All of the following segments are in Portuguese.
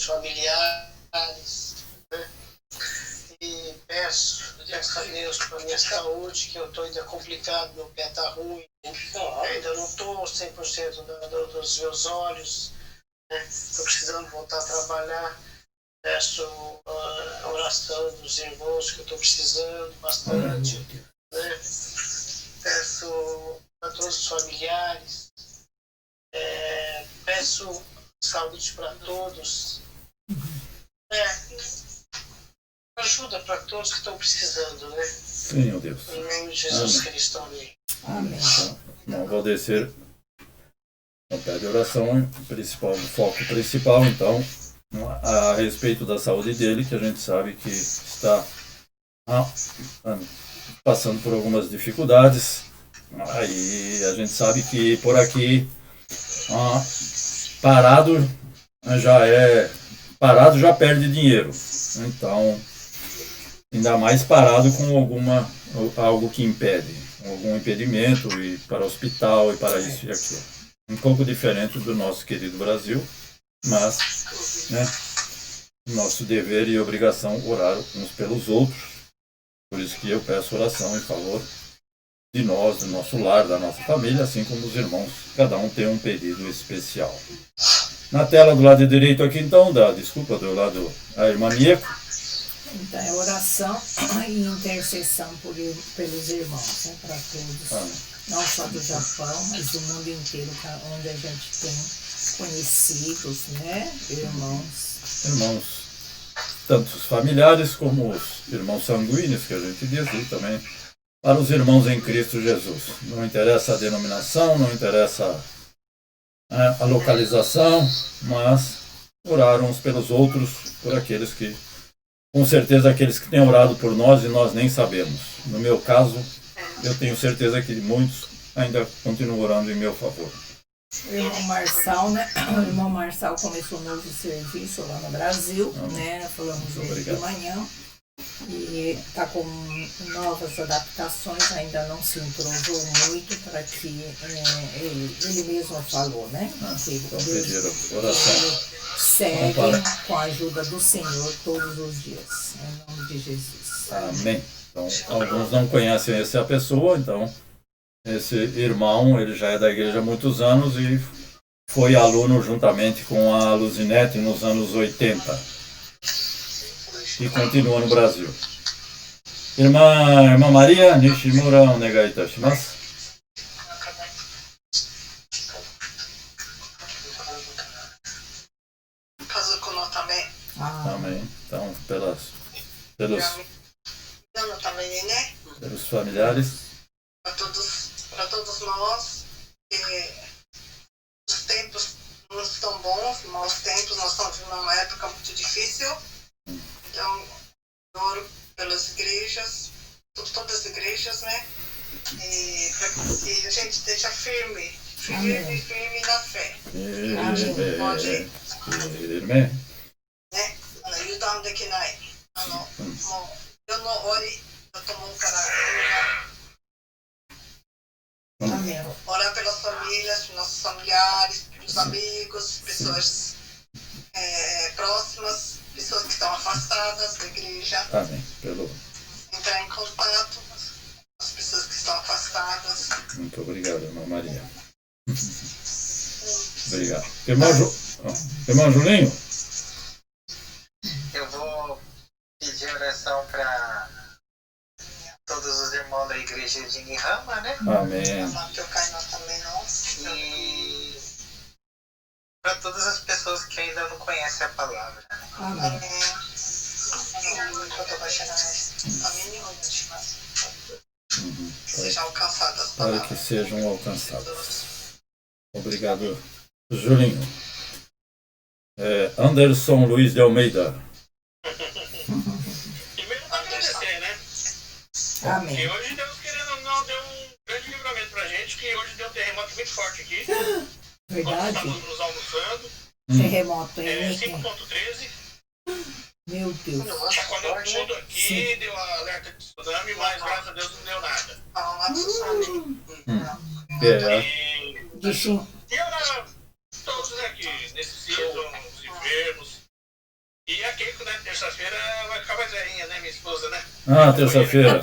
familiares, né? E peço a Deus para minha saúde, que eu estou ainda complicado, meu pé está ruim, ainda não estou 100% dos meus olhos, estou precisando voltar a trabalhar. Peço a oração dos irmãos, que eu estou precisando bastante, né? Peço a todos os familiares, peço saúde para todos, ajuda para todos que estão precisando, né? Sim, ó Deus. Em nome de Jesus Cristo, amém. Amém. Então, não vou descer no pé de oração principal, o foco principal, então, a respeito da saúde dele, que a gente sabe que está passando por algumas dificuldades. Aí a gente sabe que por aqui parado já perde dinheiro. Então, ainda mais parado com algo que impede, algum impedimento, e para o hospital e para isso e aquilo. Um pouco diferente do nosso querido Brasil, mas, né, nosso dever e obrigação orar uns pelos outros. Por isso que eu peço oração em favor de nós, do nosso lar, da nossa família, assim como os irmãos. Cada um tem um pedido especial. Na tela do lado direito aqui, então, do lado da irmã Mieko. Então, é oração e intercessão pelos irmãos, né, para todos. Amém. Não só do Japão, mas do mundo inteiro, onde a gente tem conhecidos, né, Irmãos, tanto os familiares como os irmãos sanguíneos, que a gente diz, e também para os irmãos em Cristo Jesus. Não interessa a denominação, não interessa a localização, mas orar uns pelos outros, por aqueles que, com certeza, aqueles que têm orado por nós e nós nem sabemos. No meu caso, eu tenho certeza que muitos ainda continuam orando em meu favor. O irmão Marçal, né? O irmão Marçal começou um novo serviço lá no Brasil, né? Falamos hoje de manhã. E está com novas adaptações, ainda não se entrosou muito para que ele mesmo falou, né? Que então pediram oração. Ele segue com a ajuda do Senhor todos os dias, em nome de Jesus. Amém. Então, alguns não conhecem essa pessoa, então esse irmão, ele já é da igreja há muitos anos e foi aluno juntamente com a Luzinete nos anos 80. E continua no Brasil. Irmã Maria Nishimura, onegai itashimasu. Amém. Amém. Então, pelos Também, né? pelos familiares. Para todos nós, os tempos não estão bons, maus tempos, nós estamos vivendo uma época muito difícil. Então, eu oro pelas igrejas, todas as igrejas, né? E para que a gente esteja firme na fé. Pode, Amém. né? Ajudando aqui na eu não ore, eu tomo para Amém. orar pelas famílias, pelos nossos familiares, pelos amigos, pessoas próximas, pessoas que estão afastadas da igreja. Amém. Entrar em contato com as pessoas que estão afastadas. Muito obrigado, irmã Maria. Obrigado. Irmão Julinho? Eu vou pedir oração para todos os irmãos da igreja de Nihama, né? Amém. E para todas as pessoas que ainda não conhecem a palavra. Né? Amém. Sejam alcançadas. Para que sejam alcançados. Obrigado, Julinho. Anderson Luiz de Almeida. Primeiro para agradecer, né? Amém. E hoje Deus, querendo ou não, deu um grande livramento pra gente, que hoje deu um terremoto muito forte aqui. Nós Verdade? estávamos nos almoçando. Terremoto, hein? 5.13. Meu Deus. Chacoalhou tudo aqui, Sim. deu alerta de tsunami, mas graças a Deus não deu nada. E ora, todos aqui necessitam, os enfermos. E a Keiko, né, terça-feira vai ficar mais velhinha, né, minha esposa, né? Terça-feira.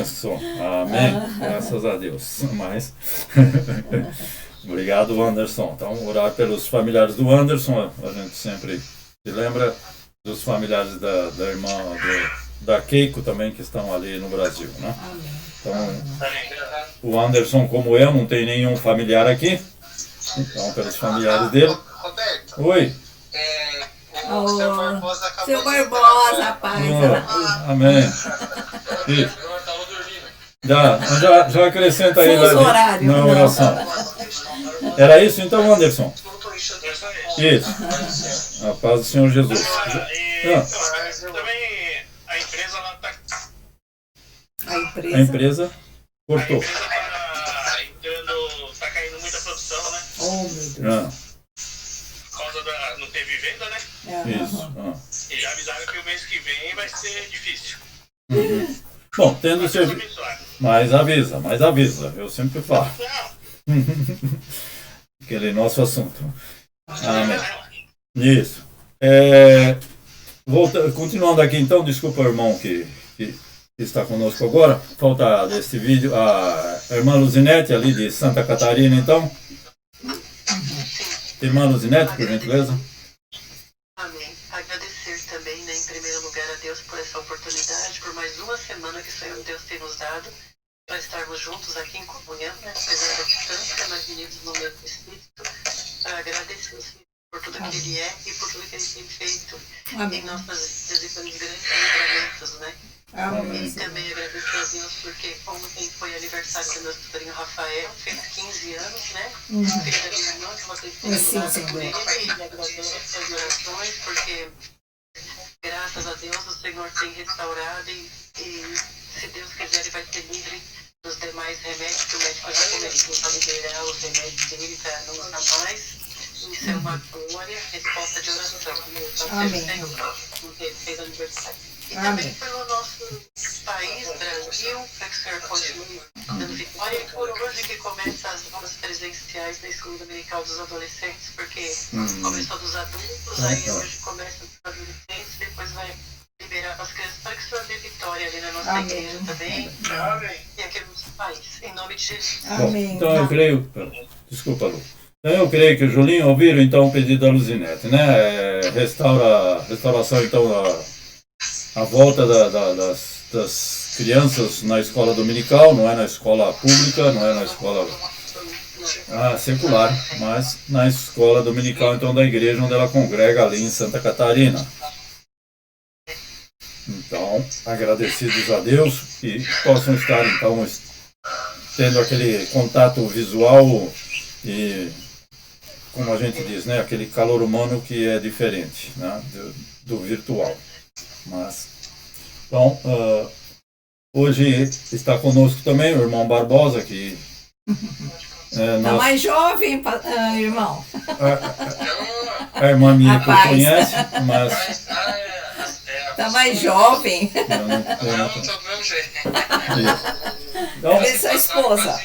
Isso. Amém. Graças a Deus. Mas obrigado, Anderson. Então, orar pelos familiares do Anderson. A gente sempre se lembra dos familiares da irmã da Keiko também, que estão ali no Brasil, né? Amém. Então, o Anderson, como eu, não tem nenhum familiar aqui. Então, pelos familiares dele. Roberto, Oi. o seu Barbosa acabou Seu de Barbosa, rapaz. Amém. Já acrescenta aí Fuso horário, na não. oração. Era isso então, Anderson? Isso. A paz do Senhor Jesus. Também a empresa lá tá. A A empresa cortou. Tá caindo muita produção, né? Oh, meu Deus. Por causa da. Não teve venda, né? Isso. E já avisaram que o mês que vem vai ser difícil. Bom, tendo serviço. Mas avisa. Eu sempre falo. Aquele nosso assunto. Amém. Isso. Continuando aqui então, desculpa o irmão que está conosco agora. Falta desse vídeo a irmã Luzinete ali de Santa Catarina, então. Irmã Luzinete, por gentileza. Amém. Agradecer também, né, em primeiro lugar, a Deus por essa oportunidade, por mais uma semana que o Senhor Deus tem nos dado para estarmos juntos aqui em comunhão, né, apesar da distância, mas unidos no mesmo Espírito, para agradecer o Senhor por tudo que Ele é e por tudo que Ele tem feito em nossas vidas e pelos grandes livramentos, né? Amém. E também agradecer a Deus porque ontem foi aniversário do meu sobrinho Rafael, fez 15 anos, né? Filho da minha irmã, que vocês têm ajudado por ele, e agradeço as orações, porque graças a Deus o Senhor tem restaurado e se Deus quiser ele vai ser livre dos demais remédios que o médico já começou a liberar os remédios dele para não usar mais. Isso é uma glória, resposta de oração. Amém. Porque ele fez aniversário. E também pelo nosso país, Brasil, para que o Senhor continue dando vitória. E por hoje que começa as aulas presenciais da Escola Dominical dos Adolescentes, porque começou dos adultos, aí hoje começa dos adolescentes, depois vai liberar as crianças para que o Senhor dê vitória ali na nossa igreja também. E aqui no nosso país. Em nome de Jesus. Amém. Então eu creio. Desculpa, Lu. Então eu creio que o Julinho ouviram então o pedido da Luzinete, né? Restauração então a volta das crianças na escola dominical, não é na escola pública, não é na escola secular, mas na escola dominical então da igreja onde ela congrega ali em Santa Catarina. Então, agradecidos a Deus que possam estar então tendo aquele contato visual e, como a gente diz, né, aquele calor humano que é diferente, né, do virtual. Mas, bom, hoje está conosco também o irmão Barbosa, que Tá mais jovem, irmão. A irmã minha que eu conheço, mas tá mais jovem. Eu não tô do mesmo jeito. Então, Cadê sua esposa?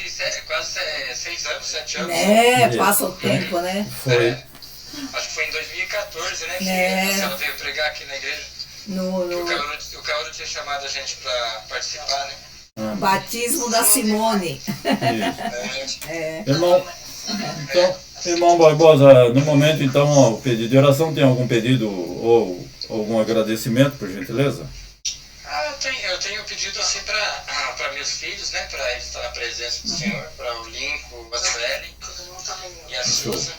Quase 6 anos, 7 anos. Passa o tempo, né? foi. Acho que foi em 2014, né? Que ela veio pregar aqui na igreja. O Cauro tinha chamado a gente pra participar, né? Batismo da Simone. Irmão Barbosa, no momento então, o pedido de oração, tem algum pedido ou algum agradecimento, por gentileza? Eu tenho pedido assim para meus filhos, né? Para eles estar na presença do Senhor, para o Lincoln, a Sueli e a Susan.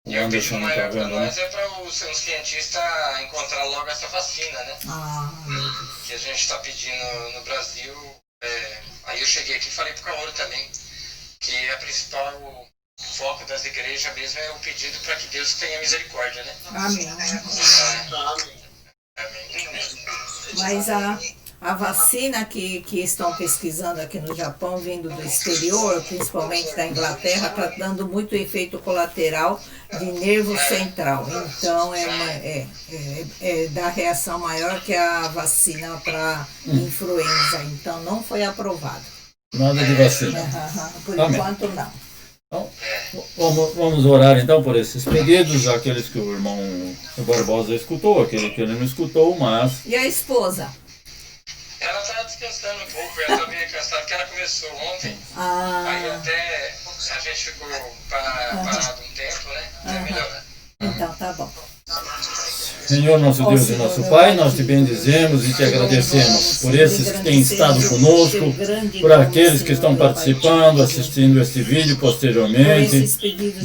E o pedido maior para nós é para os cientistas encontrar logo essa vacina, né? Que a gente está pedindo no Brasil. Aí eu cheguei aqui e falei para o Caoro também que a principal foco das igrejas mesmo é o pedido para que Deus tenha misericórdia, né? Amém. Mas a vacina que estão pesquisando aqui no Japão, vindo do exterior, principalmente da Inglaterra, está dando muito efeito colateral de nervo central. Então dá reação maior que a vacina para influenza. Então não foi aprovado. Nada de vacina. Por Amém. enquanto não. Então, vamos orar então por esses pedidos, aqueles que o irmão Barbosa escutou, aquele que ele não escutou, mas... E a esposa? Ela está descansando um pouco, ela está meio cansada, porque ela começou ontem. Aí até a gente ficou parado um tempo, né? Até melhorar. Então tá bom. Senhor nosso Deus e nosso Pai, nós te bendizemos e te agradecemos por esses que têm estado conosco, por aqueles que estão participando, assistindo este vídeo posteriormente.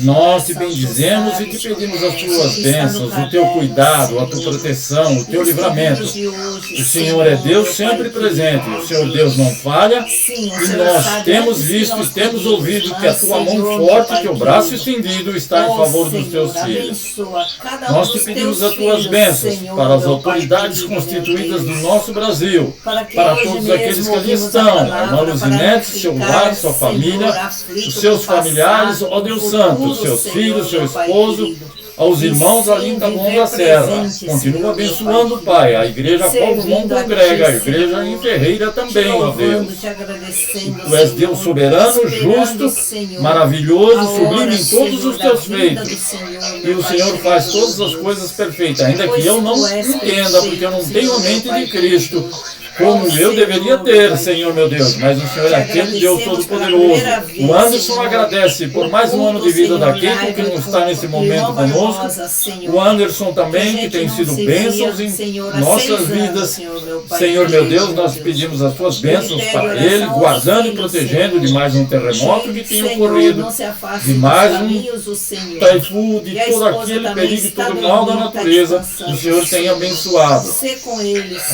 Nós te bendizemos e te pedimos as tuas bênçãos, o teu cuidado, a tua proteção, o teu livramento. O Senhor é Deus sempre presente, o Senhor Deus não falha, e nós temos visto e temos ouvido que a tua mão forte, teu braço estendido está em favor dos teus filhos. Nós te pedimos as tuas bênçãos para as autoridades constituídas do nosso Brasil, para todos aqueles que ali estão, a irmã Luzinete, seu lar, sua família, os seus familiares, ó Deus Santo, os seus filhos, seu esposo, aos irmãos ali em Taboão da Serra. Continua abençoando, Pai, a igreja a qual o irmão congrega, a igreja em Ferreira também, ó Deus. Tu és Deus soberano, justo, maravilhoso, sublime em todos os teus feitos. E o Senhor faz todas as coisas perfeitas, ainda que eu não entenda, porque eu não tenho a mente de Cristo, como eu deveria ter, Senhor meu Deus, mas o Senhor é aquele Deus Todo-Poderoso. O Anderson agradece por mais um ano de vida da Keiko, que não está nesse momento conosco. O Anderson também, que tem sido bênçãos em nossas vidas. Senhor meu Deus, nós pedimos as tuas bênçãos para ele, guardando e protegendo de mais um terremoto que tem ocorrido, de mais um taifu, de todo aquele perigo e todo mal da natureza. O Senhor tem abençoado.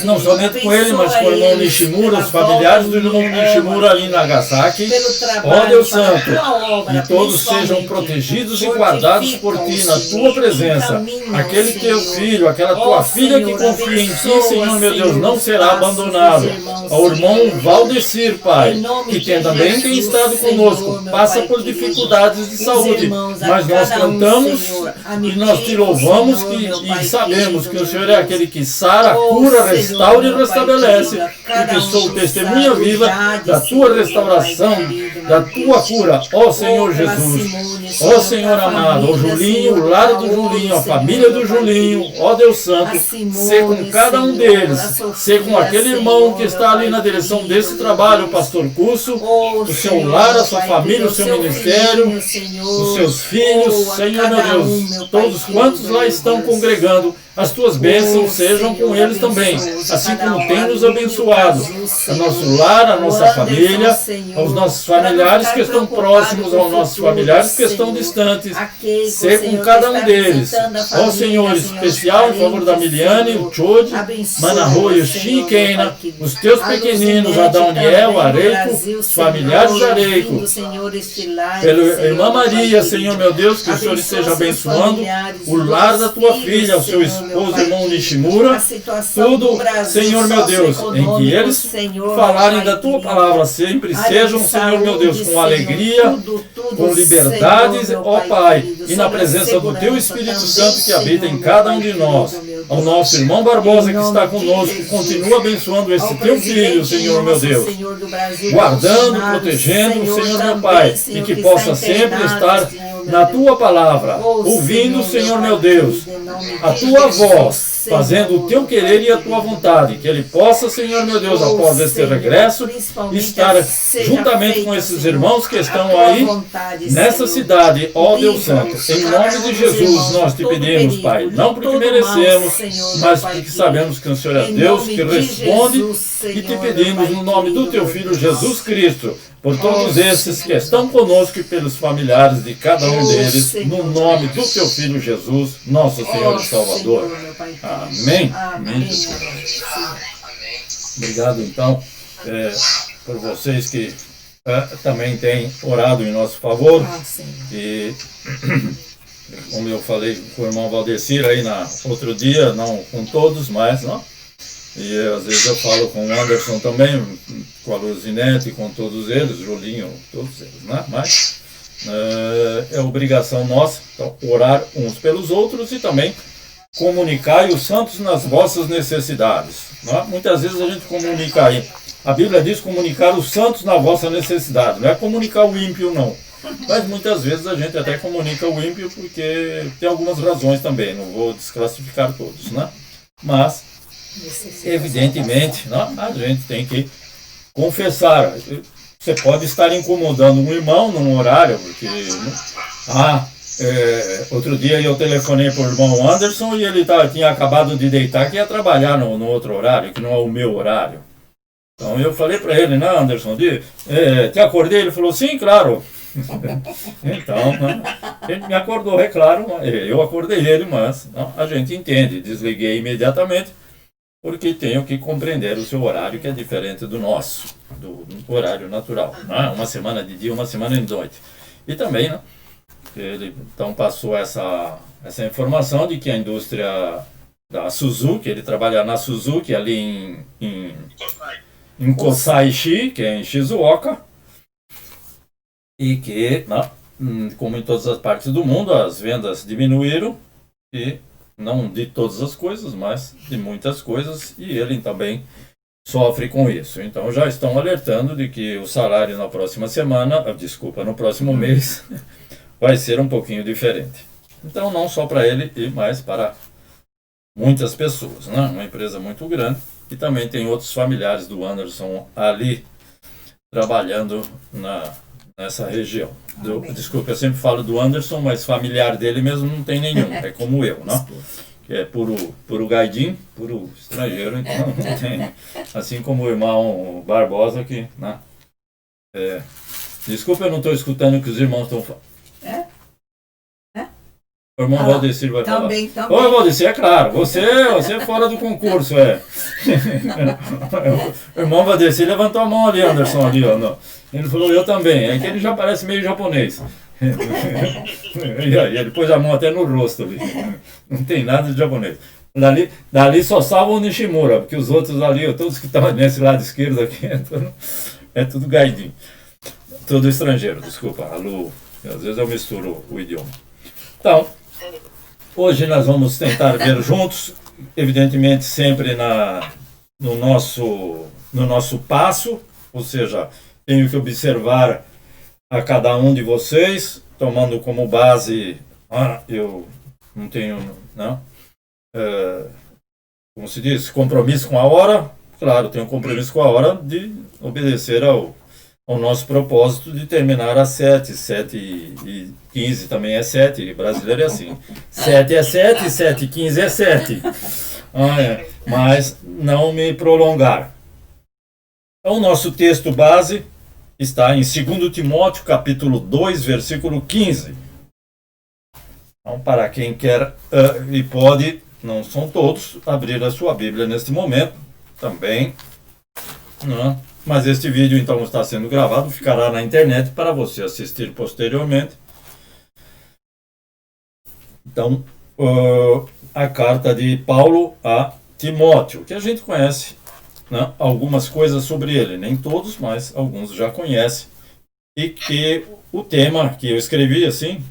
Não somente com ele, mas com o irmão Nishimura, os familiares do irmão Nishimura ali em Nagasaki. Ó Deus Santo, e todos sejam protegidos e guardados por ti na tua presença. Aquele teu filho, aquela tua filha que confia em ti, Senhor meu Deus, não será abandonado. Ao irmão Valdecir, Pai, que também tem estado conosco, passa por dificuldades de saúde, mas nós cantamos e nós te louvamos e sabemos que o Senhor é aquele que sara, cura, restaura e restabelece. Porque sou testemunha viva da tua restauração, da tua cura, ó Senhor Jesus, ó Senhor amado, o Julinho, o lar do Julinho, a família do Julinho, ó Deus Santo, ser com cada um deles, ser com aquele irmão que está ali na direção desse trabalho, o pastor Cusso, o seu lar, a sua família, o seu ministério, os seus filhos, Senhor meu Deus, todos quantos lá estão congregando, as tuas bênçãos sejam com eles também, assim como tem nos abençoados, o nosso lar, a nossa família, os nossos familiares que estão próximos aos nossos familiares que estão distantes. Ser com cada um deles. Ó Senhor, especial em favor da Miliane, o Chode, Manarro e o Shinkeina, os teus pequeninos, Adoniel, Areico, os familiares de Areico, pela irmã Maria, Senhor meu Deus, que o Senhor esteja abençoando o lar da tua filha, o seu esposo, irmão Nishimura, tudo, Senhor meu Deus, em que eles falarem da tua palavra sempre sejam, Senhor meu Deus, com alegria, com liberdade, ó Pai, e na presença do teu Espírito Santo que habita em cada um de nós. Ao nosso irmão Barbosa que está conosco, continua abençoando esse teu filho, Senhor meu Deus, guardando, protegendo, Senhor meu Pai, e que possa sempre estar na tua palavra, ouvindo, Senhor meu Deus, a tua voz, fazendo o teu querer e a tua vontade, que ele possa, Senhor meu Deus, após este regresso, estar juntamente com esses irmãos que estão aí nessa cidade, ó Deus Santo. Em nome de Jesus nós te pedimos, Pai, não porque merecemos, mas porque sabemos que o Senhor é Deus que responde, e te pedimos no nome do teu Filho Jesus Cristo, por todos esses que estão conosco e pelos familiares de cada um deles, no nome do teu Filho Jesus, nosso Senhor e Salvador. Amém. Amém. Obrigado, então, por vocês que também têm orado em nosso favor. E, como eu falei com o irmão Valdecir aí outro dia, não com todos, mas não. E às vezes eu falo com o Anderson também, com a Luzinete, com todos eles, Julinho, todos eles, né? Mas é obrigação nossa, então, orar uns pelos outros e também comunicar os santos nas vossas necessidades. Né? Muitas vezes a gente comunica aí. A Bíblia diz comunicar os santos na vossa necessidade, não é comunicar o ímpio, não. Mas muitas vezes a gente até comunica o ímpio porque tem algumas razões também, não vou desclassificar todos, né? Mas, evidentemente, né, a gente tem que confessar. Você pode estar incomodando um irmão num horário, porque... outro dia eu telefonei para o irmão Anderson e ele tinha acabado de deitar, que ia trabalhar no outro horário, que não é o meu horário. Então eu falei para ele, né, Anderson, te acordei? Ele falou, sim, claro. Então, ele me acordou, é claro, eu acordei ele, mas não, a gente entende, desliguei imediatamente, porque tenho que compreender o seu horário, que é diferente do nosso, do horário natural. Né? Uma semana de dia, uma semana de noite. E também, né, ele então passou essa informação de que a indústria da Suzuki, ele trabalha na Suzuki ali em Kosaishi, que é em Shizuoka, e que, como em todas as partes do mundo, as vendas diminuíram, e não de todas as coisas, mas de muitas coisas, e ele também sofre com isso. Então já estão alertando de que o salário na próxima semana, no próximo mês, vai ser um pouquinho diferente. Então não só para ele, mas para muitas pessoas, né? Uma empresa muito grande, e também tem outros familiares do Anderson ali trabalhando nessa região. Desculpa, eu sempre falo do Anderson, mas familiar dele mesmo não tem nenhum, é como eu, né? Que é puro gaidinho, puro estrangeiro, então não tem. Assim como o irmão Barbosa, que, né? Desculpa, eu não estou escutando o que os irmãos estão falando. O irmão Valdecir vai falar. Também. Oi, Valdecir, é claro, você é fora do concurso, O irmão Valdecir levantou a mão ali, Anderson, ali, ó. Ele falou, eu também. É que ele já parece meio japonês. E aí, ele pôs a mão até no rosto ali. Não tem nada de japonês. Dali só salva o Nishimura, porque os outros ali, todos que estão nesse lado esquerdo aqui, é tudo gaidinho. Tudo estrangeiro, desculpa. Às vezes eu misturo o idioma. Então, hoje nós vamos tentar ver juntos, evidentemente sempre no nosso passo, ou seja, tenho que observar a cada um de vocês, tomando como base, eu não tenho, como se diz, compromisso com a hora. Claro, tenho compromisso com a hora de obedecer ao nosso propósito de terminar às 7h15 também é 7, brasileiro é assim, 7 é 7, 7h15 é 7, mas não me prolongar. Então, o nosso texto base está em 2 Timóteo, capítulo 2, versículo 15. Então, para quem quer e pode, não são todos, abrir a sua Bíblia neste momento também. Né? Mas este vídeo, então, está sendo gravado, ficará na internet para você assistir posteriormente. Então, a carta de Paulo a Timóteo, que a gente conhece, né, algumas coisas sobre ele, nem todos, mas alguns já conhecem, e que o tema que eu escrevi assim,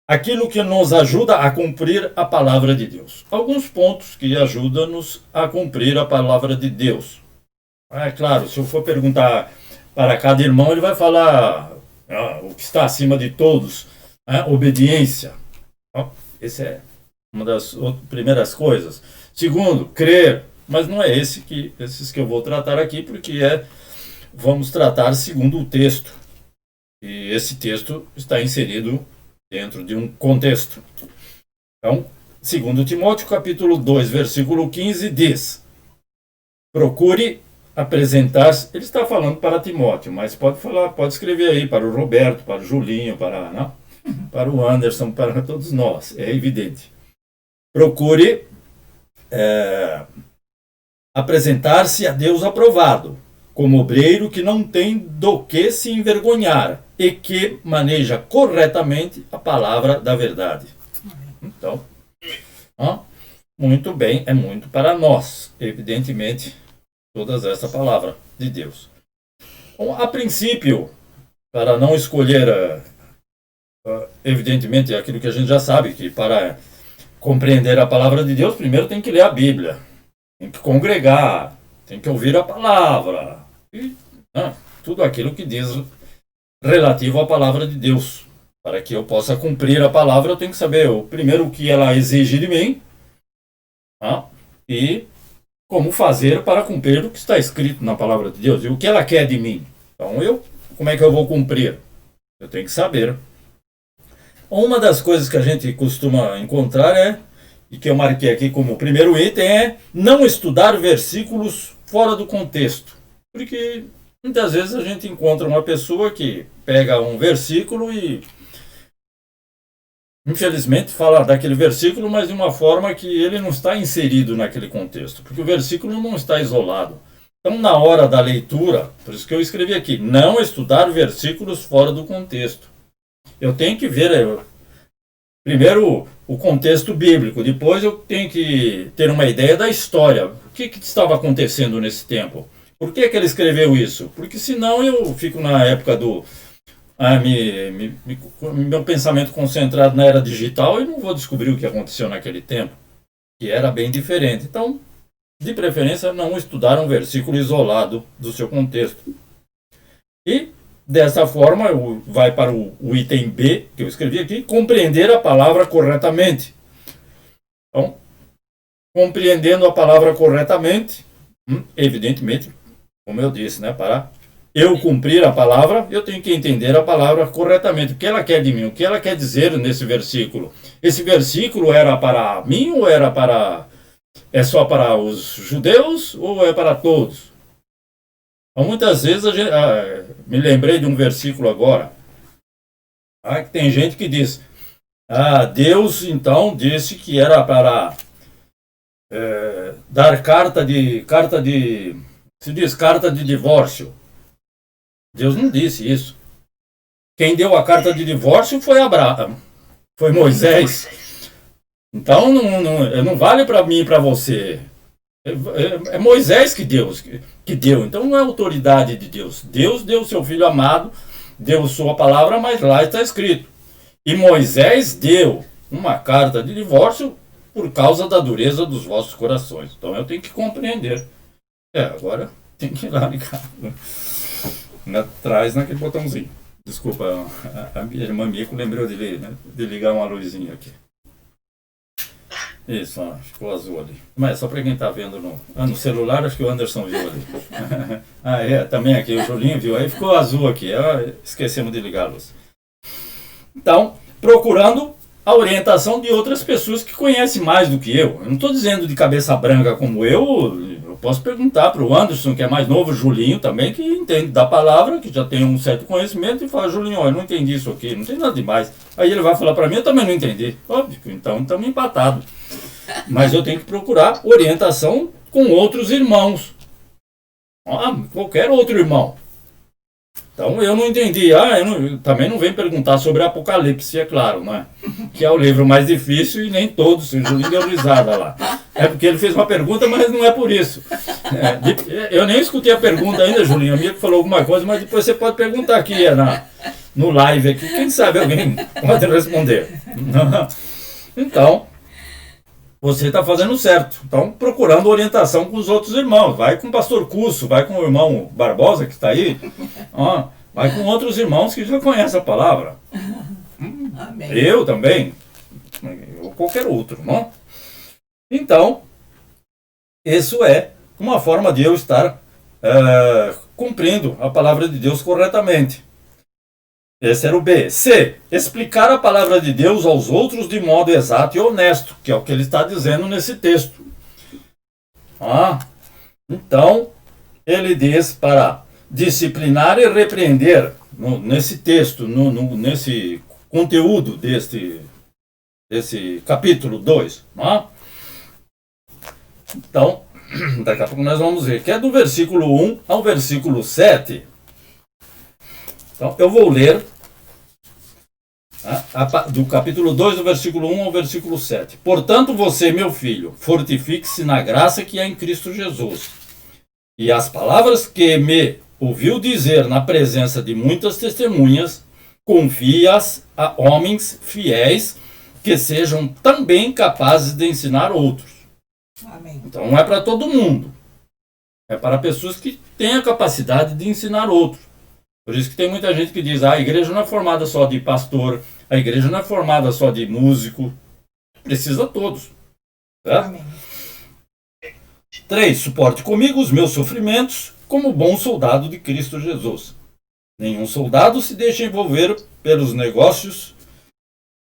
aquilo que nos ajuda a cumprir a palavra de Deus. Alguns pontos que ajudam-nos a cumprir a palavra de Deus. É claro, se eu for perguntar para cada irmão, ele vai falar o que está acima de todos, obediência. Essa é uma das primeiras coisas. Segundo, crer. Mas não é esses que eu vou tratar aqui, porque vamos tratar segundo o texto. E esse texto está inserido dentro de um contexto. Então, 2 Timóteo, capítulo 2, versículo 15, diz: procure apresentar-se. Ele está falando para Timóteo, mas pode escrever aí para o Roberto, para o Julinho, para o Anderson, para todos nós, é evidente. Procure apresentar-se a Deus aprovado, como obreiro que não tem do que se envergonhar e que maneja corretamente a palavra da verdade. Então, muito bem, é muito para nós, evidentemente, todas essa palavra de Deus. Bom, a princípio, para não escolher, evidentemente, aquilo que a gente já sabe, que para compreender a palavra de Deus, primeiro tem que ler a Bíblia, tem que congregar, tem que ouvir a palavra, e tudo aquilo que diz relativo à palavra de Deus. Para que eu possa cumprir a palavra, eu tenho que saber primeiro o que ela exige de mim, e como fazer para cumprir o que está escrito na palavra de Deus, e o que ela quer de mim. Então, como é que eu vou cumprir? Eu tenho que saber. Uma das coisas que a gente costuma encontrar e que eu marquei aqui como primeiro item, é não estudar versículos fora do contexto. Porque muitas vezes a gente encontra uma pessoa que pega um versículo e, infelizmente, fala daquele versículo, mas de uma forma que ele não está inserido naquele contexto, porque o versículo não está isolado. Então, na hora da leitura, por isso que eu escrevi aqui, não estudar versículos fora do contexto. Eu tenho que ver primeiro o contexto bíblico, depois eu tenho que ter uma ideia da história. O que estava acontecendo nesse tempo? Por que ele escreveu isso? Porque senão eu fico na época do meu pensamento concentrado na era digital e não vou descobrir o que aconteceu naquele tempo, que era bem diferente. Então, de preferência, não estudar um versículo isolado do seu contexto. E, dessa forma, vai para o item B, que eu escrevi aqui, compreender a palavra corretamente. Então, compreendendo a palavra corretamente, evidentemente, como eu disse, para eu cumprir a palavra, eu tenho que entender a palavra corretamente. O que ela quer de mim? O que ela quer dizer nesse versículo? Esse versículo era para mim ou é só para os judeus ou é para todos? Então, muitas vezes me lembrei de um versículo agora. Que tem gente que diz, Deus então disse que era para dar carta de divórcio. Deus não disse isso. Quem deu a carta de divórcio foi Abraão, foi Moisés. Então não vale para mim e para você. É Moisés que deu. Então não é autoridade de Deus. Deus deu seu filho amado, deu sua palavra, mas lá está escrito. E Moisés deu uma carta de divórcio por causa da dureza dos vossos corações. Então eu tenho que compreender. Agora tem que ir lá ligar. Atrás naquele botãozinho. Desculpa, a minha irmã Mico lembrou de ligar uma luzinha aqui. Isso, ficou azul ali. Mas só para quem está vendo no celular, acho que o Anderson viu ali. Também aqui o Julinho viu. Aí ficou azul aqui. Esquecemos de ligar a luz. Então, procurando a orientação de outras pessoas que conhecem mais do que eu. Eu não estou dizendo de cabeça branca como eu posso perguntar para o Anderson, que é mais novo, o Julinho também, que entende da palavra, que já tem um certo conhecimento, e fala, Julinho, eu não entendi isso aqui, não tem nada demais. Aí ele vai falar para mim, eu também não entendi. Óbvio, então estamos empatados. Mas eu tenho que procurar orientação com outros irmãos. Qualquer outro irmão. Então eu não entendi. Eu também não venho perguntar sobre Apocalipse, é claro, né? Que é o livro mais difícil e nem todos. O Julinho deu risada lá. É porque ele fez uma pergunta, mas não é por isso. Eu nem escutei a pergunta ainda, Julinho. A minha falou alguma coisa, mas depois você pode perguntar aqui no live aqui. Quem sabe alguém pode responder. Então, você está fazendo certo. Então, procurando orientação com os outros irmãos. Vai com o pastor Cusso, vai com o irmão Barbosa, que está aí. Vai com outros irmãos que já conhecem a palavra. Amém. Eu também. Ou qualquer outro, não? Então, isso é uma forma de eu estar cumprindo a palavra de Deus corretamente. Esse era o B. C. Explicar a palavra de Deus aos outros de modo exato e honesto, que é o que ele está dizendo nesse texto. Então, ele diz para disciplinar e repreender nesse texto, nesse conteúdo desse capítulo 2. Então, daqui a pouco nós vamos ver, que é do versículo 1 ao versículo 7. Então, eu vou ler do capítulo 2, do versículo 1 ao versículo 7. Portanto, você, meu filho, fortifique-se na graça que há em Cristo Jesus. E as palavras que me ouviu dizer na presença de muitas testemunhas, confie-as a homens fiéis que sejam também capazes de ensinar outros. Amém. Então, não é para todo mundo. É para pessoas que têm a capacidade de ensinar outros. Por isso que tem muita gente que diz, a igreja não é formada só de pastor, a igreja não é formada só de músico, precisa todos. Certo? 3. Suporte comigo os meus sofrimentos como bom soldado de Cristo Jesus. Nenhum soldado se deixa envolver pelos negócios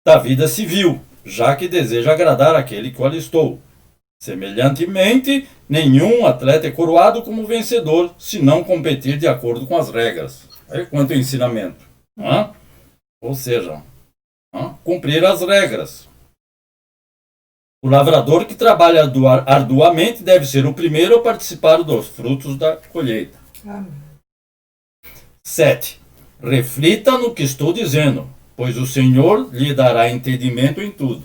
da vida civil, já que deseja agradar aquele que o alistou. Semelhantemente, nenhum atleta é coroado como vencedor se não competir de acordo com as regras. Aí quanto ao ensinamento. Ou seja, cumprir as regras. O lavrador que trabalha arduamente deve ser o primeiro a participar dos frutos da colheita. Amém. 7. Reflita no que estou dizendo, pois o Senhor lhe dará entendimento em tudo.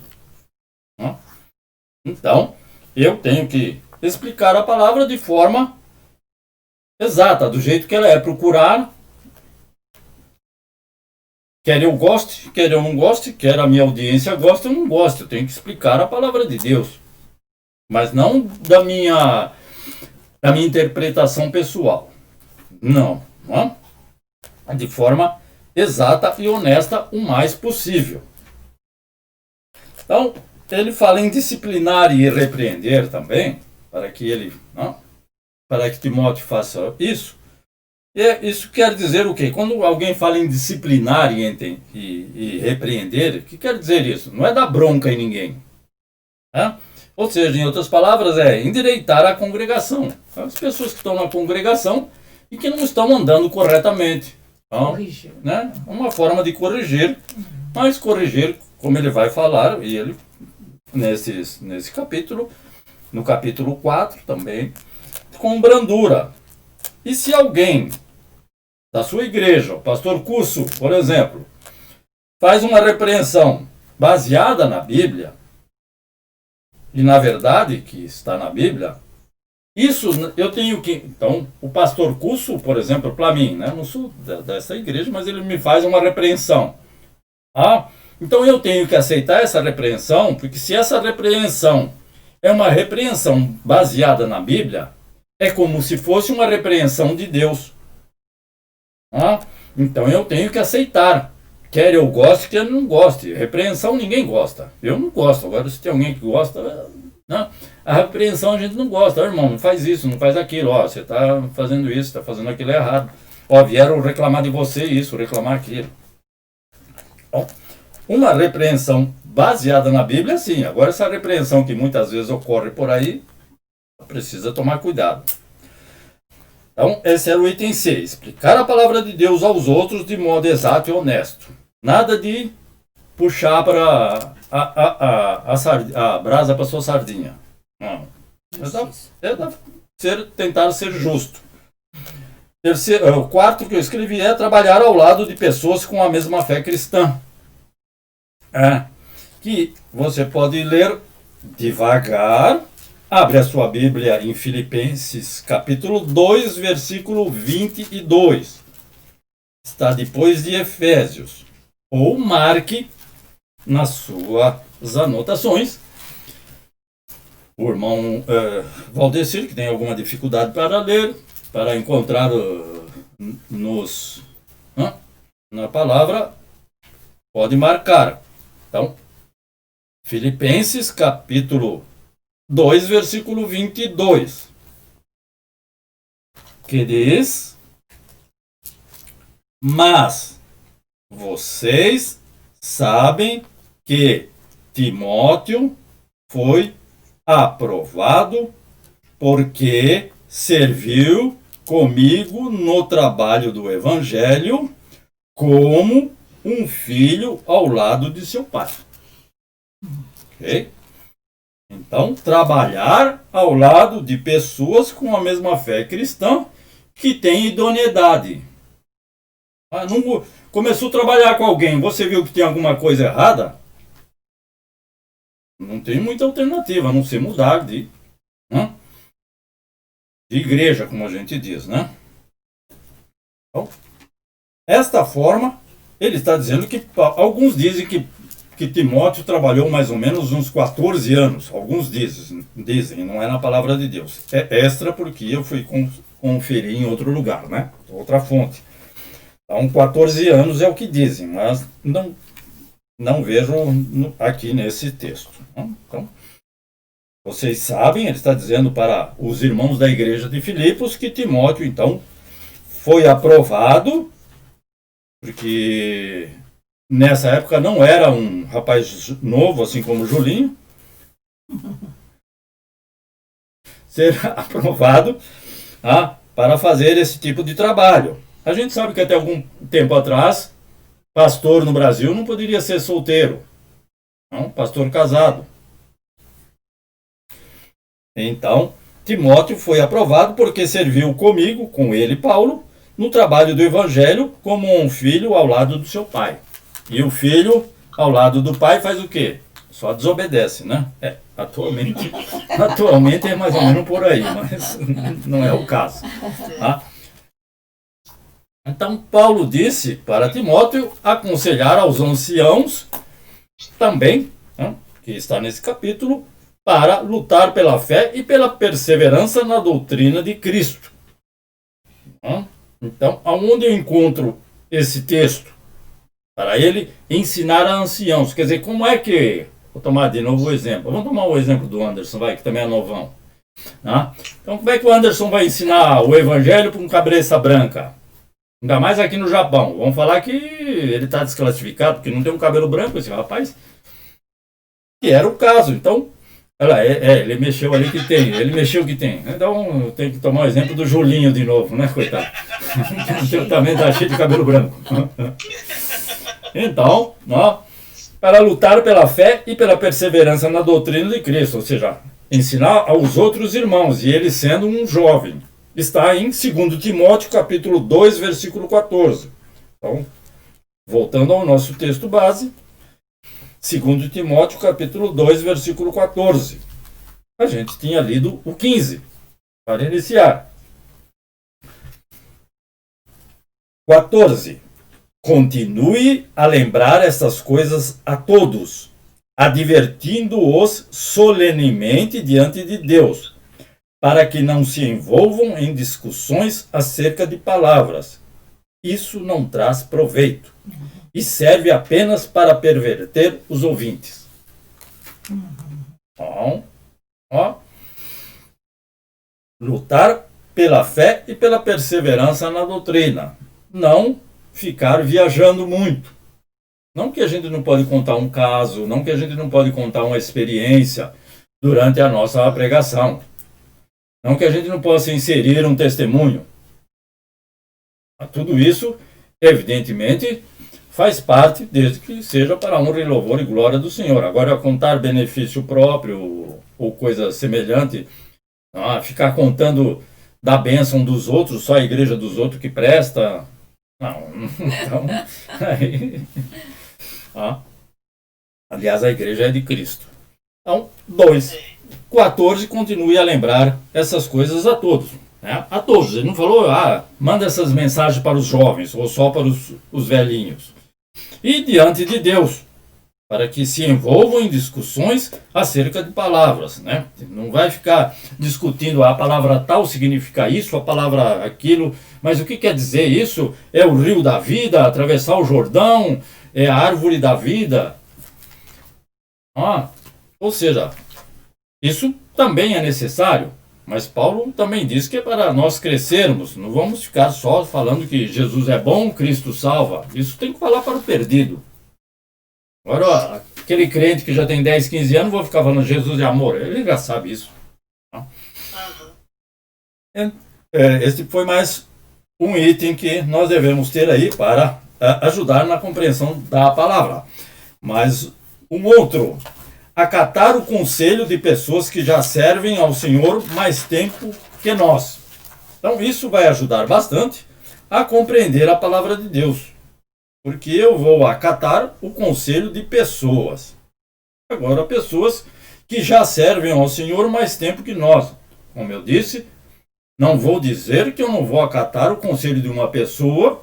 Então, eu tenho que explicar a palavra de forma exata, do jeito que ela é. Procurar, quer eu goste, quer eu não goste, quer a minha audiência goste ou não goste. Eu tenho que explicar a palavra de Deus. Mas não da minha interpretação pessoal. Não. De forma exata e honesta o mais possível. Então, ele fala em disciplinar e repreender também, para que Timóteo faça isso. E isso quer dizer o quê? Quando alguém fala em disciplinar e repreender, o que quer dizer isso? Não é dar bronca em ninguém. Ou seja, em outras palavras, é endireitar a congregação. As pessoas que estão na congregação e que não estão andando corretamente. Então, uma forma de corrigir, mas corrigir, como ele vai falar, e ele nesse capítulo, no capítulo 4 também, com brandura. E se alguém da sua igreja, o pastor Cusso, por exemplo, faz uma repreensão baseada na Bíblia, e na verdade que está na Bíblia, isso eu tenho que... Então, o pastor Cusso, por exemplo, para mim, né, eu não sou dessa igreja, mas ele me faz uma repreensão. Então eu tenho que aceitar essa repreensão, porque se essa repreensão é uma repreensão baseada na Bíblia, é como se fosse uma repreensão de Deus. Então eu tenho que aceitar. Quer eu goste, quer eu não goste. Repreensão ninguém gosta. Eu não gosto. Agora, se tem alguém que gosta... A repreensão a gente não gosta. Irmão, não faz isso, não faz aquilo. Você está fazendo isso, está fazendo aquilo errado. Vieram reclamar de você isso, reclamar aquilo. Uma repreensão baseada na Bíblia, sim. Agora, essa repreensão que muitas vezes ocorre por aí, precisa tomar cuidado. Então, esse era o item C. Explicar a palavra de Deus aos outros de modo exato e honesto. Nada de puxar para a brasa para sua sardinha. Não. Tentar ser justo. O quarto que eu escrevi é trabalhar ao lado de pessoas com a mesma fé cristã. Que você pode ler devagar. Abre a sua Bíblia em Filipenses capítulo 2, versículo 22. Está depois de Efésios. Ou marque nas suas anotações. O irmão Valdecir, que tem alguma dificuldade para ler, para encontrar na palavra, pode marcar. Então, Filipenses capítulo 2, versículo 22. Que diz: mas vocês sabem que Timóteo foi aprovado porque serviu comigo no trabalho do Evangelho como um filho ao lado de seu pai. Ok? Então, trabalhar ao lado de pessoas com a mesma fé cristã que têm idoneidade. Começou a trabalhar com alguém, você viu que tem alguma coisa errada? Não tem muita alternativa, a não ser mudar de igreja, como a gente diz, né? Então, esta forma, ele está dizendo que alguns dizem que Timóteo trabalhou mais ou menos uns 14 anos. Alguns dizem, não é na palavra de Deus. É extra porque eu fui conferir em outro lugar, né? Outra fonte. Então, 14 anos é o que dizem, mas não vejo aqui nesse texto. Então, vocês sabem, ele está dizendo para os irmãos da igreja de Filipos que Timóteo, então, foi aprovado, porque nessa época não era um rapaz novo, assim como o Julinho, ser aprovado para fazer esse tipo de trabalho. A gente sabe que até algum tempo atrás, pastor no Brasil não poderia ser solteiro, não, pastor casado. Então, Timóteo foi aprovado porque serviu comigo, com ele, Paulo, no trabalho do Evangelho como um filho ao lado do seu pai. E o filho ao lado do pai faz o quê? Só desobedece, né? Atualmente é mais ou menos por aí, mas não é o caso. Então, Paulo disse para Timóteo aconselhar aos anciãos também, que está nesse capítulo, para lutar pela fé e pela perseverança na doutrina de Cristo. Então, aonde eu encontro esse texto? Para ele ensinar a anciãos. Quer dizer, como é que... Vou tomar de novo o exemplo. Vamos tomar o exemplo do Anderson, que também é novão. Então, como é que o Anderson vai ensinar o evangelho para um cabeça branca? Ainda mais aqui no Japão. Vamos falar que ele está desclassificado, porque não tem um cabelo branco esse rapaz. Que era o caso. Então, ele mexeu ali que tem. Ele mexeu que tem. Então, tem que tomar o exemplo do Julinho de novo, né, coitado? Eu também está cheio de cabelo branco. Então, para lutar pela fé e pela perseverança na doutrina de Cristo, ou seja, ensinar aos outros irmãos, e ele sendo um jovem. Está em 2 Timóteo, capítulo 2, versículo 14. Então, voltando ao nosso texto base, 2 Timóteo, capítulo 2, versículo 14. A gente tinha lido o 15, para iniciar. 14. Continue a lembrar estas coisas a todos, advertindo-os solenemente diante de Deus, para que não se envolvam em discussões acerca de palavras. Isso não traz proveito e serve apenas para perverter os ouvintes. Então, lutar pela fé e pela perseverança na doutrina. Não ficar viajando muito. Não que a gente não pode contar um caso, não que a gente não pode contar uma experiência durante a nossa pregação. Não que a gente não possa inserir um testemunho. Tudo isso, evidentemente, faz parte, desde que seja para a honra e louvor e glória do Senhor. Agora, contar benefício próprio ou coisa semelhante, ficar contando da bênção dos outros, só a igreja dos outros que presta. Não, então, aí, aliás, a igreja é de Cristo. Então, 2:14 continue a lembrar essas coisas a todos. Né? A todos. Ele não falou, manda essas mensagens para os jovens ou só para os velhinhos. E diante de Deus, para que se envolvam em discussões acerca de palavras. Né? Não vai ficar discutindo a palavra tal significa isso, a palavra aquilo, mas o que quer dizer isso? É o rio da vida, atravessar o Jordão, é a árvore da vida. Ou seja, isso também é necessário, mas Paulo também diz que é para nós crescermos, não vamos ficar só falando que Jesus é bom, Cristo salva. Isso tem que falar para o perdido. Agora, aquele crente que já tem 10, 15 anos, vou ficar falando Jesus é amor. Ele já sabe isso. Esse foi mais um item que nós devemos ter aí para ajudar na compreensão da palavra. Mas um outro, acatar o conselho de pessoas que já servem ao Senhor mais tempo que nós. Então isso vai ajudar bastante a compreender a palavra de Deus. Porque eu vou acatar o conselho de pessoas. Agora, pessoas que já servem ao Senhor mais tempo que nós. Como eu disse, não vou dizer que eu não vou acatar o conselho de uma pessoa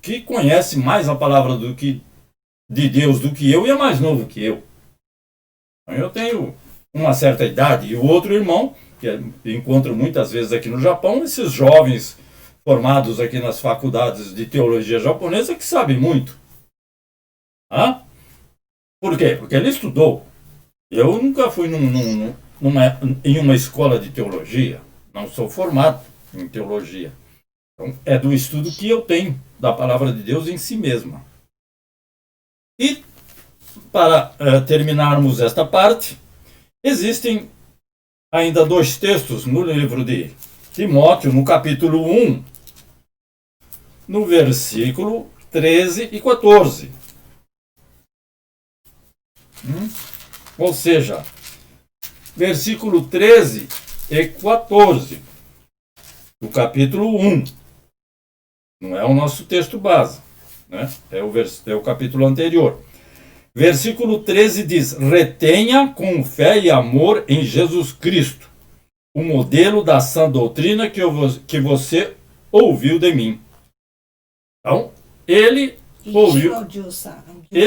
que conhece mais a palavra de Deus do que eu e é mais novo que eu. Eu tenho uma certa idade e o outro irmão, que eu encontro muitas vezes aqui no Japão, esses jovens formados aqui nas faculdades de teologia japonesa que sabem muito. Por quê? Porque ele estudou. Eu nunca fui em uma escola de teologia, não sou formado em teologia. Então, é do estudo que eu tenho da palavra de Deus em si mesma. E para terminarmos esta parte, existem ainda 2 textos no livro de Timóteo, no capítulo 1, no versículo 13 e 14. Ou seja, versículo 13 e 14 do capítulo 1. Não é o nosso texto base, né? É o capítulo anterior. Versículo 13 diz: retenha com fé e amor em Jesus Cristo o modelo da sã doutrina que você ouviu de mim. Então, ele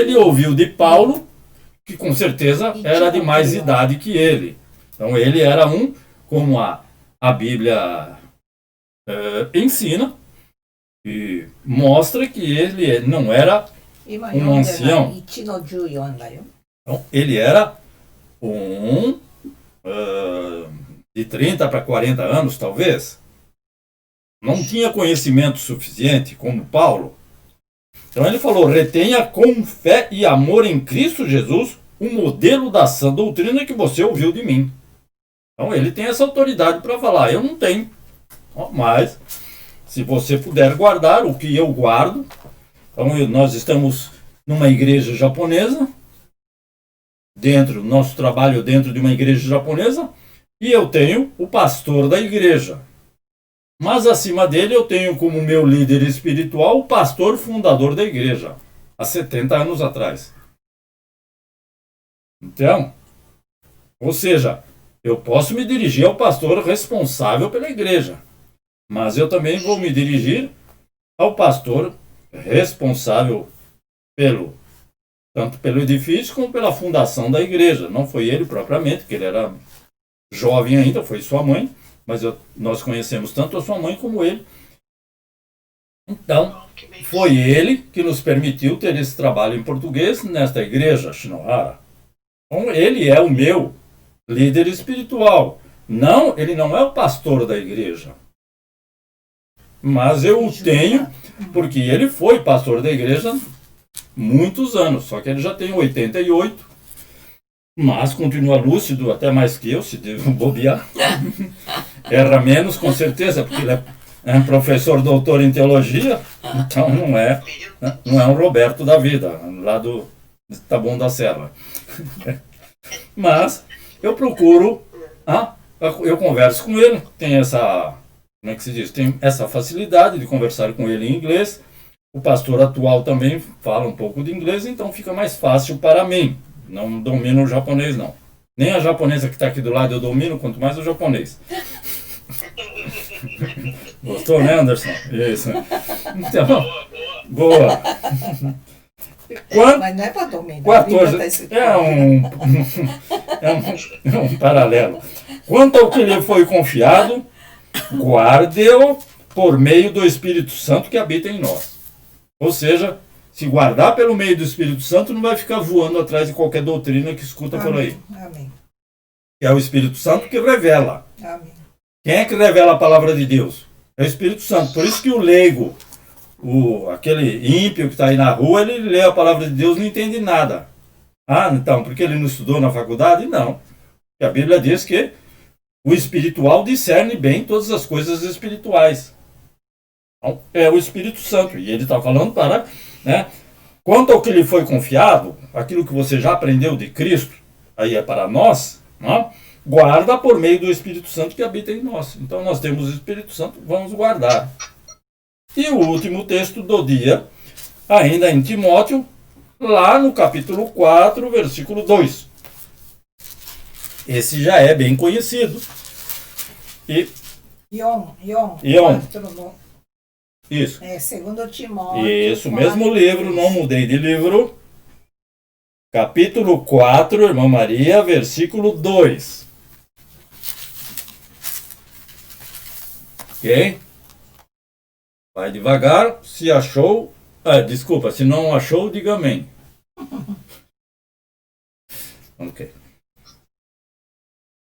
ouviu de Paulo, que com certeza era de mais idade que ele. Então, ele era como a Bíblia ensina, e mostra que ele não era um ancião. Então, ele era de 30 para 40 anos, talvez. Não tinha conhecimento suficiente, como Paulo. Então ele falou: retenha com fé e amor em Cristo Jesus o modelo da sã doutrina que você ouviu de mim. Então ele tem essa autoridade para falar. Eu não tenho. Mas, se você puder guardar o que eu guardo. Então nós estamos numa igreja japonesa, nosso trabalho dentro de uma igreja japonesa, e eu tenho o pastor da igreja. Mas acima dele eu tenho como meu líder espiritual o pastor fundador da igreja, há 70 anos atrás. Então, ou seja, eu posso me dirigir ao pastor responsável pela igreja, mas eu também vou me dirigir ao pastor responsável tanto pelo edifício como pela fundação da igreja. Não foi ele propriamente, porque ele era jovem ainda, foi sua mãe, mas nós conhecemos tanto a sua mãe como ele. Então, foi ele que nos permitiu ter esse trabalho em português nesta igreja, Shinohara. Então, ele é o meu líder espiritual. Não, ele não é o pastor da igreja. Mas eu o tenho, porque ele foi pastor da igreja muitos anos, só que ele já tem 88, mas continua lúcido até mais que eu, se devo bobear. Erra menos, com certeza, porque ele é um professor doutor em teologia, então não é um Roberto da vida, lá do Taboão da Serra. Mas eu procuro, eu converso com ele, tem essa, como é que se diz? Tem essa facilidade de conversar com ele em inglês. O pastor atual também fala um pouco de inglês, então fica mais fácil para mim. Não domino o japonês, não. Nem a japonesa que está aqui do lado eu domino, quanto mais o japonês. Gostou, né, Anderson? Isso. Então, boa. Mas não é para dominar. 14, é um paralelo. Quanto ao que lhe foi confiado, guarde-o por meio do Espírito Santo que habita em nós. Ou seja, se guardar pelo meio do Espírito Santo, não vai ficar voando atrás de qualquer doutrina que escuta por aí. Amém. É o Espírito Santo que revela. Amém. Quem é que revela a palavra de Deus? É o Espírito Santo. Por isso que o leigo, aquele ímpio que está aí na rua, ele lê a palavra de Deus e não entende nada. Então, porque ele não estudou na faculdade? Não. Porque a Bíblia diz que o espiritual discerne bem todas as coisas espirituais. Então, é o Espírito Santo. E ele está falando para... Quanto ao que lhe foi confiado, aquilo que você já aprendeu de Cristo, aí é para nós, guarda por meio do Espírito Santo que habita em nós. Então nós temos o Espírito Santo, vamos guardar. E o último texto do dia, ainda em Timóteo, lá no capítulo 4, versículo 2. Esse já é bem conhecido. Ion. Isso. Segundo Timóteo. Isso, mesmo livro, não mudei de livro. Capítulo 4, irmã Maria, versículo 2. Ok? Vai devagar. Se achou... desculpa, se não achou, diga amém. Ok.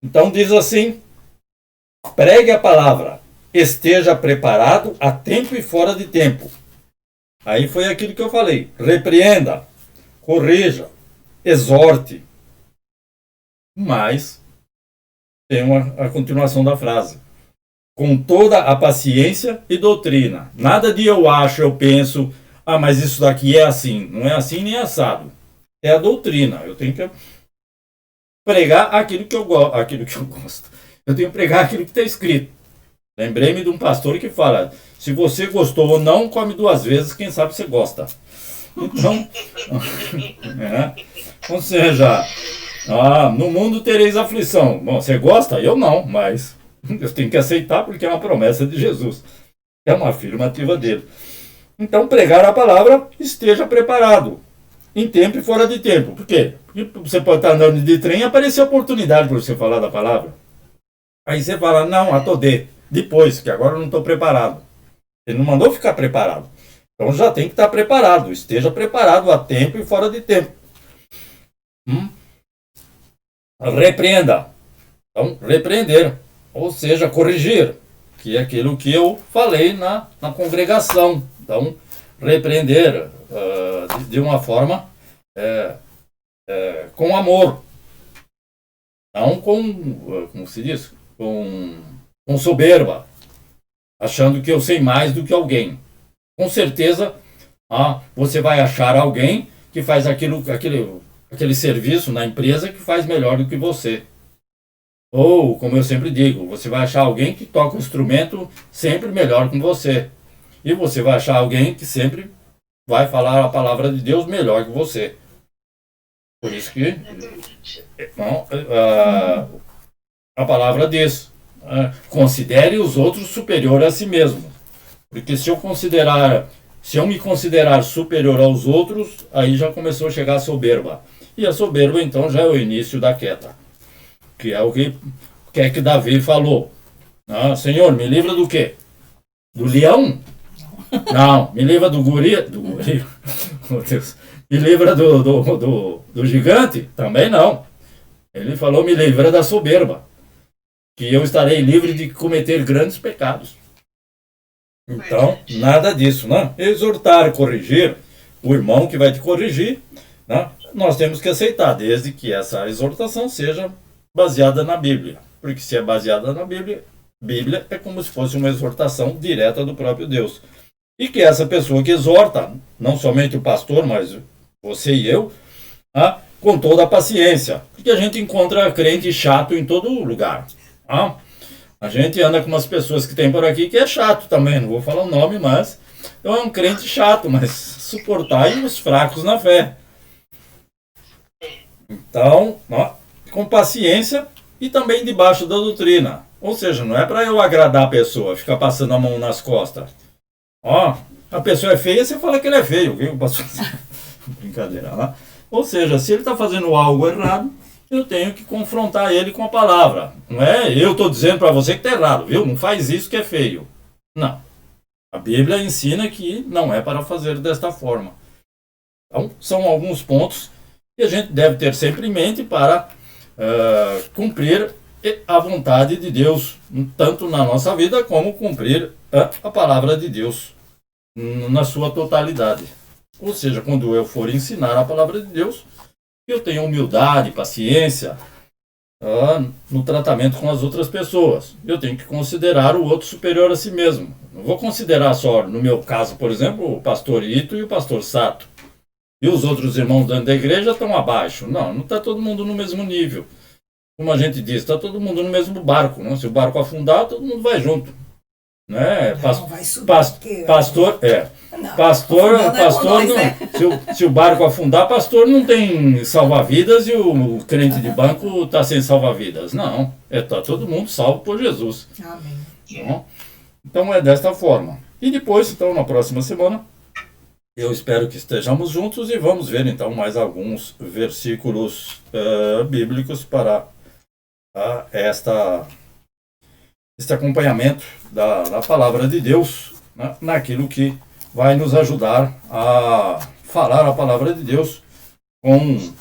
Então diz assim: pregue a palavra, esteja preparado a tempo e fora de tempo. Aí foi aquilo que eu falei. Repreenda, corrija, exorte. Mas tem a continuação da frase. Com toda a paciência e doutrina. Nada de eu acho, eu penso, mas isso daqui é assim. Não é assim nem assado. É a doutrina. Eu tenho que pregar aquilo que eu gosto. Eu tenho que pregar aquilo que está escrito. Lembrei-me de um pastor que fala: se você gostou ou não, come 2 vezes, quem sabe você gosta. Então, ou seja, no mundo tereis aflição. Bom, você gosta? Eu não, mas eu tenho que aceitar porque é uma promessa de Jesus. É uma afirmativa dele. Então, pregar a palavra, esteja preparado. Em tempo e fora de tempo. Por quê? Porque você pode estar andando de trem e aparecer a oportunidade para você falar da palavra. Aí você fala: não, depois, que agora eu não estou preparado. Ele não mandou ficar preparado. Então já tem que estar preparado. Esteja preparado a tempo e fora de tempo. Repreenda. Então, repreender. Ou seja, corrigir. Que é aquilo que eu falei na congregação. Então, repreender de uma forma com amor. Não como se diz? Com soberba. Achando que eu sei mais do que alguém. Com certeza, você vai achar alguém que faz aquele serviço na empresa que faz melhor do que você. Ou, como eu sempre digo, você vai achar alguém que toca o instrumento sempre melhor que você. E você vai achar alguém que sempre vai falar a palavra de Deus melhor que você. Por isso que a palavra diz: considere os outros superior a si mesmo. Porque se eu me considerar superior aos outros, aí já começou a chegar a soberba. E a soberba, então, já é o início da queda. Que é o que Davi falou. Senhor, me livra do quê? Do leão? Não, me livra do guri. Meu Deus. Me livra do gigante? Também não. Ele falou: me livra da soberba, que eu estarei livre de cometer grandes pecados. Então, nada disso, né? Exortar, corrigir, o irmão que vai te corrigir, né? Nós temos que aceitar, desde que essa exortação seja baseada na Bíblia. Porque se é baseada na Bíblia, Bíblia é como se fosse uma exortação direta do próprio Deus. E que essa pessoa que exorta, não somente o pastor, mas você e eu, com toda a paciência. Porque a gente encontra crente chato em todo lugar. A gente anda com umas pessoas que tem por aqui que é chato também, não vou falar o nome, mas então é um crente chato, mas suportai os fracos na fé. Então, com paciência e também debaixo da doutrina. Ou seja, não é para eu agradar a pessoa, ficar passando a mão nas costas. A pessoa é feia, você fala que ele é feio. Viu? Brincadeira. Ou seja, se ele está fazendo algo errado, eu tenho que confrontar ele com a palavra. Não é eu estou dizendo para você que está errado, viu? Não faz isso que é feio. Não. A Bíblia ensina que não é para fazer desta forma. Então, são alguns pontos que a gente deve ter sempre em mente para cumprir a vontade de Deus, tanto na nossa vida como cumprir a palavra de Deus na sua totalidade. Ou seja, quando eu for ensinar a palavra de Deus, eu tenho humildade, paciência no tratamento com as outras pessoas. Eu tenho que considerar o outro superior a si mesmo. Não vou considerar só, no meu caso, por exemplo, o pastor Ito e o pastor Sato. E os outros irmãos dentro da igreja estão abaixo. Não está todo mundo no mesmo nível. Como a gente diz, está todo mundo no mesmo barco. Não? Se o barco afundar, todo mundo vai junto. Né? Pastor, se o barco afundar, pastor não tem salva-vidas e o crente de banco está sem salva-vidas. Não, está todo mundo salvo por Jesus. Amém. Então é desta forma. E depois, então, na próxima semana, eu espero que estejamos juntos e vamos ver então mais alguns versículos bíblicos para este acompanhamento da palavra de Deus, né, naquilo que vai nos ajudar a falar a palavra de Deus com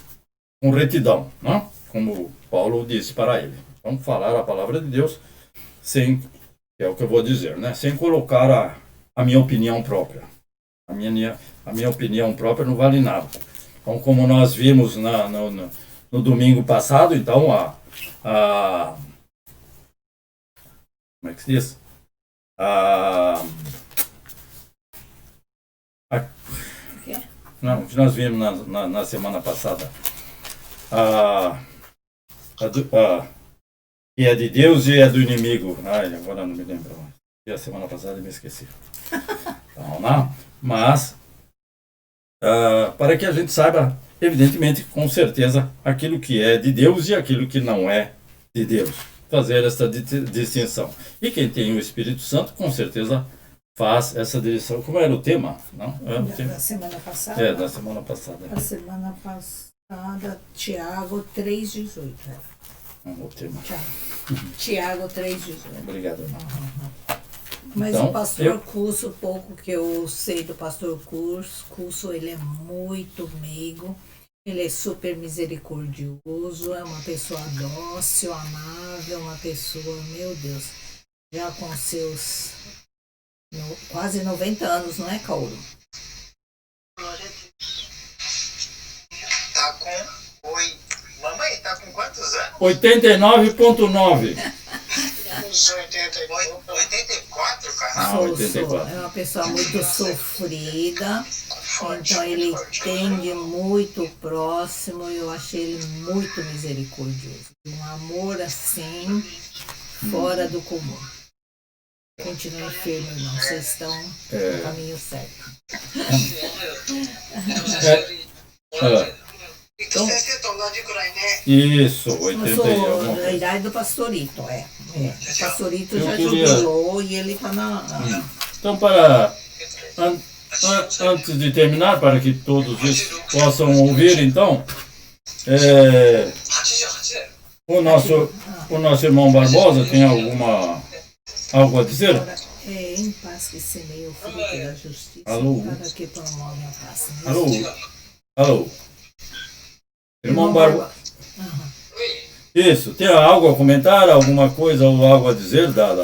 retidão, né, como Paulo disse para ele. Então, falar a palavra de Deus sem, é o que eu vou dizer, né, sem colocar a minha opinião própria. A minha opinião própria não vale nada. Então, como nós vimos no domingo passado, então como é que se diz? Não, o que nós vimos na semana passada, que é de Deus e é do inimigo. Agora não me lembro. E a semana passada eu me esqueci. Então, não. Mas, para que a gente saiba, evidentemente, com certeza, aquilo que é de Deus e aquilo que não é de Deus. Fazer essa distinção. E quem tem o Espírito Santo, com certeza, faz essa distinção. Como era o tema? Não? Da semana passada? Da semana passada. A semana passada, Tiago 3,18. O tema. Tiago 3,18. Obrigado. Mas então, o pastor Curso, o pouco que eu sei do pastor Curso, ele é muito meigo, ele é super misericordioso, é uma pessoa dócil, amável, uma pessoa, meu Deus, já com seus quase 90 anos, não é, Cauro? Glória a Deus. Tá com... Oi. Mamãe, tá com quantos anos? 89,9. Uns 84, cara. 84. É uma pessoa muito sofrida, então ele entende muito o próximo e eu achei ele muito misericordioso. Um amor assim, fora do comum. Continua firme, irmão. Vocês estão no caminho certo. Então, você está lá de Groiné? Isso, Eu 81. sou da idade do pastorito, O pastorito já queria... jubilou e ele está na... Então, antes de terminar, para que todos possam ouvir, então, o nosso irmão Barbosa tem algo a dizer? Em paz que semeia o fruto da justiça, Alô? para que promove a paz. Alô? Irmão Barbosa. Isso, tem algo a comentar, alguma coisa ou algo a dizer do... Eu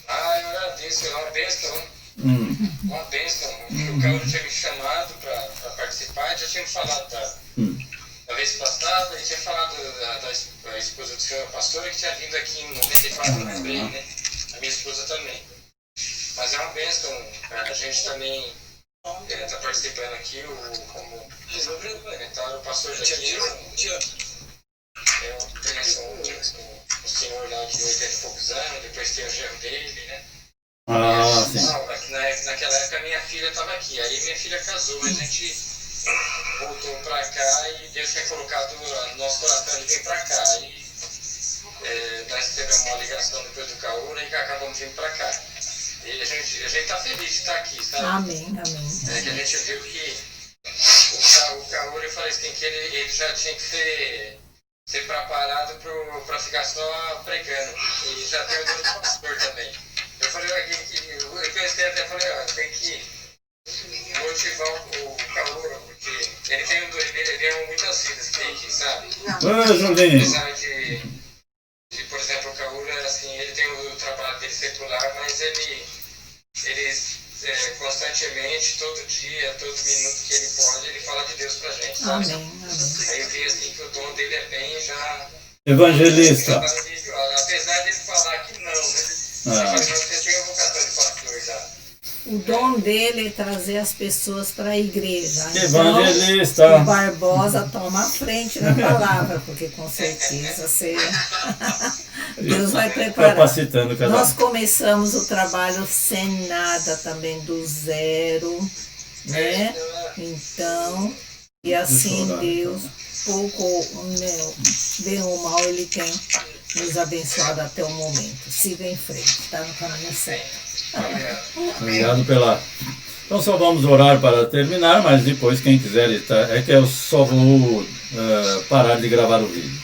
agradeço, é uma bênção. Uma bênção. O Caio tinha me chamado tinha falado da vez passada, ele tinha falado da esposa do senhor pastor, que tinha vindo aqui em 94, lembrei, né? A minha esposa também. Mas é uma bênção, a gente também está participando aqui, como comentaram, o pastor daqui, eu conheço um senhor lá de 80 e poucos anos, depois tem o genro dele, né? Sim. Naquela época minha filha estava aqui, aí minha filha casou, a gente voltou para cá e Deus tinha colocado no nosso coração de vir para cá. E nós tivemos uma ligação depois do Caúra e acabamos vindo para cá. E a gente está feliz de estar aqui, sabe? Amém. É que a gente viu que o Caúra, eu falei assim, que ele já tinha que ser preparado para ficar só pregando. E já tem o dono do pastor também. Eu falei, eu pensei até, falei, tem que motivar o Caúra, porque ele tem muitas vidas que tem aqui, sabe? Apesar de, por exemplo, o Caúra, assim, ele tem o trabalho dele secular, mas ele constantemente, todo dia, todo minuto que ele pode, ele fala de Deus pra gente, sabe? Amém. Aí eu vi assim que o dom dele é bem já... Evangelista. Apesar dele falar que não, né? Você tem a vocação de pastor já. O dom dele é trazer as pessoas para a igreja. Evangelista. Então, o Barbosa toma a frente na palavra, porque com certeza Deus vai preparar. Capacitando cada um. Nós começamos o trabalho sem nada também, do zero, né? Então, e assim Deus, pouco bem ou mal, Ele tem nos abençoado até o momento. Siga em frente, está no caminho certo. Obrigado pela... Então só vamos orar para terminar, mas depois quem quiser... É que eu só vou parar de gravar o vídeo.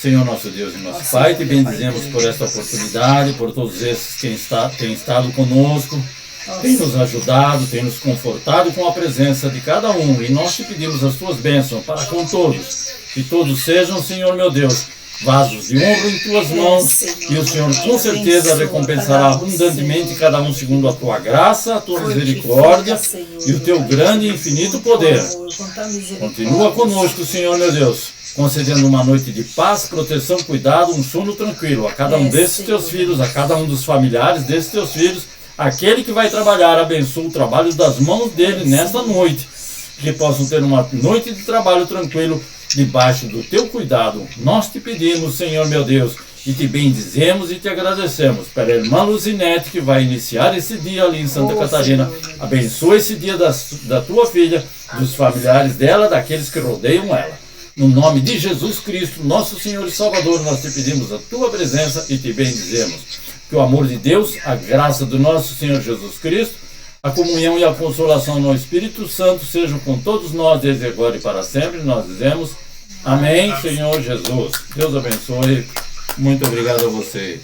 Senhor nosso Deus e nosso Pai, te bendizemos por esta oportunidade, por todos esses que têm estado conosco, têm nos ajudado, têm nos confortado com a presença de cada um. E nós te pedimos as tuas bênçãos para com todos. Que todos sejam, Senhor meu Deus, vasos de honra em tuas mãos, e o Senhor com certeza recompensará abundantemente cada um segundo a tua graça, a tua misericórdia e o teu grande e infinito poder. Continua conosco, Senhor meu Deus, concedendo uma noite de paz, proteção, cuidado, um sono tranquilo a cada um desses teus filhos, a cada um dos familiares desses teus filhos. Aquele que vai trabalhar, abençoa o trabalho das mãos dele nesta noite, que possam ter uma noite de trabalho tranquilo, debaixo do teu cuidado. Nós te pedimos, Senhor meu Deus, e te bendizemos e te agradecemos pela irmã Luzinete, que vai iniciar esse dia ali em Santa Catarina. Abençoa esse dia da tua filha, dos familiares dela, daqueles que rodeiam ela. No nome de Jesus Cristo, nosso Senhor e Salvador, nós te pedimos a tua presença e te bendizemos. Que o amor de Deus, a graça do nosso Senhor Jesus Cristo, a comunhão e a consolação no Espírito Santo sejam com todos nós, desde agora e para sempre. Nós dizemos amém, Senhor Jesus. Deus abençoe. Muito obrigado a vocês.